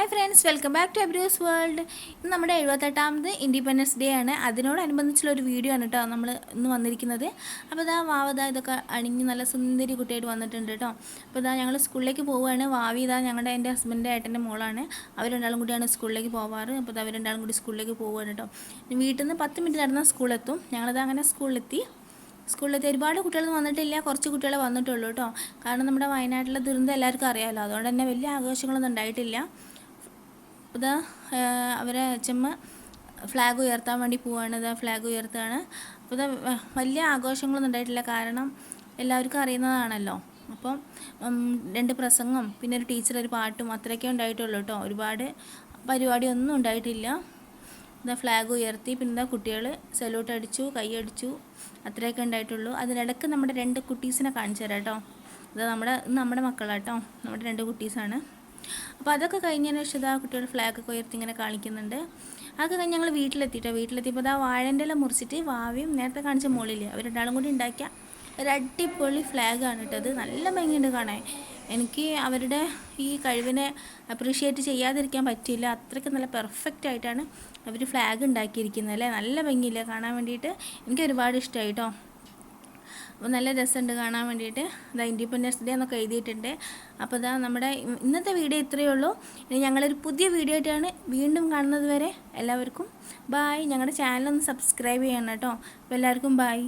Hi friends, welcome back to എബ്രൂസ് world. ഇന്ന് നമ്മുടെ 78ാമത് ഇൻഡിപെൻഡൻസ് ഡേ ആണ്. അതിനോടനുബന്ധിച്ചുള്ളൊരു വീഡിയോ ആണ് കേട്ടോ നമ്മൾ ഇന്ന് വന്നിരിക്കുന്നത്. അപ്പോൾ ഇതാ വാവതാ ഇതൊക്കെ അണിഞ്ഞ് നല്ല സുന്ദരി കുട്ടിയായിട്ട് വന്നിട്ടുണ്ട് കേട്ടോ. അപ്പോൾ ഇതാ ഞങ്ങൾ സ്കൂളിലേക്ക് പോവുകയാണ്. വാവി ഇതാ എൻ്റെ ഹസ്ബൻഡിൻ്റെ ഏട്ടൻ്റെ മോളാണ്. അവർ രണ്ടാളും കൂടിയാണ് സ്കൂളിലേക്ക് പോവാറ്. അപ്പോൾ അവർ രണ്ടാളും കൂടി സ്കൂളിലേക്ക് പോവുകയാണ് കേട്ടോ. വീട്ടിൽ നിന്ന് 10 മിനിറ്റ് നടന്നാൽ സ്കൂളെത്തും. ഞങ്ങളിത് അങ്ങനെ സ്കൂളിലെത്തി ഒരുപാട് കുട്ടികൾ വന്നിട്ടില്ല, കുറച്ച് കുട്ടികളെ വന്നിട്ടുള്ളൂ കേട്ടോ. കാരണം നമ്മുടെ വയനാട്ടിലെ ദുരന്തം എല്ലാവർക്കും അറിയാമല്ലോ, അതുകൊണ്ട് തന്നെ വലിയ ആഘോഷങ്ങളൊന്നും ഉണ്ടായിട്ടില്ല. ഇതാ അവരെ അച്ഛമ്മ ഫ്ലാഗ് ഉയർത്താൻ വേണ്ടി പോവാണ്. ഇതാ ഫ്ലാഗ് ഉയർത്തുകയാണ്. അപ്പോൾ ഇതാ വലിയ ആഘോഷങ്ങളൊന്നും ഉണ്ടായിട്ടില്ല, കാരണം എല്ലാവർക്കും അറിയുന്നതാണല്ലോ. അപ്പം 2 പ്രസംഗം, പിന്നെ ഒരു ടീച്ചർ ഒരു പാട്ടും അത്രയൊക്കെ ഉണ്ടായിട്ടുള്ളൂ കേട്ടോ. ഒരുപാട് പരിപാടിയൊന്നും ഉണ്ടായിട്ടില്ല. ഇതാ ഫ്ലാഗ് ഉയർത്തി, പിന്നെ കുട്ടികൾ സല്യൂട്ട് അടിച്ചു, കൈയടിച്ചു, അത്രയൊക്കെ ഉണ്ടായിട്ടുള്ളൂ. അതിനിടയ്ക്ക് നമ്മുടെ 2 കുട്ടീസിനെ കാണിച്ചു തരാം കേട്ടോ. ഇത് നമ്മുടെ മക്കളാട്ടോ, നമ്മുടെ 2 കുട്ടീസാണ്. അപ്പോൾ അതൊക്കെ കഴിഞ്ഞതിന് ശേഷം ഇതാ കുട്ടികൾ ഫ്ലാഗൊക്കെ ഉയർത്തി ഇങ്ങനെ കാണിക്കുന്നുണ്ട്. അതൊക്കെ കഴിഞ്ഞ് ഞങ്ങൾ വീട്ടിലെത്തിയപ്പോൾ ഇതാ വാഴൻ്റെ ഇല മുറിച്ചിട്ട് വാവിയും നേരത്തെ കാണിച്ച മോളില്ലേ അവർ രണ്ടാളും കൂടി ഉണ്ടാക്കിയ ഒരു അടിപൊളി ഫ്ലാഗാണ് കേട്ടോ. അത് നല്ല ഭംഗിയുണ്ട് കാണാൻ. എനിക്ക് അവരുടെ ഈ കഴിവിനെ അപ്രീഷിയേറ്റ് ചെയ്യാതിരിക്കാൻ പറ്റില്ല. അത്രയ്ക്ക് നല്ല പെർഫെക്റ്റ് ആയിട്ടാണ് അവർ ഫ്ലാഗ് ഉണ്ടാക്കിയിരിക്കുന്നത് അല്ലേ. നല്ല ഭംഗിയില്ലേ കാണാൻ വേണ്ടിയിട്ട്. എനിക്ക് ഒരുപാട് ഇഷ്ടമായി കേട്ടോ. അപ്പോൾ നല്ല രസമുണ്ട് കാണാൻ വേണ്ടിയിട്ട്. ഇതാ ഇൻഡിപെൻഡൻസ് ഡേ എന്നൊക്കെ എഴുതിയിട്ടുണ്ട്. അപ്പോൾ ഇതാ നമ്മുടെ ഇന്നത്തെ വീഡിയോ ഇത്രയേ ഉള്ളൂ. ഇനി ഞങ്ങളൊരു പുതിയ വീഡിയോ ആയിട്ടാണ് വീണ്ടും കാണുന്നത് വരെ എല്ലാവർക്കും ബായ്. ഞങ്ങളുടെ ചാനലൊന്ന് സബ്സ്ക്രൈബ് ചെയ്യണം കേട്ടോ. അപ്പോൾ എല്ലാവർക്കും ബായ്.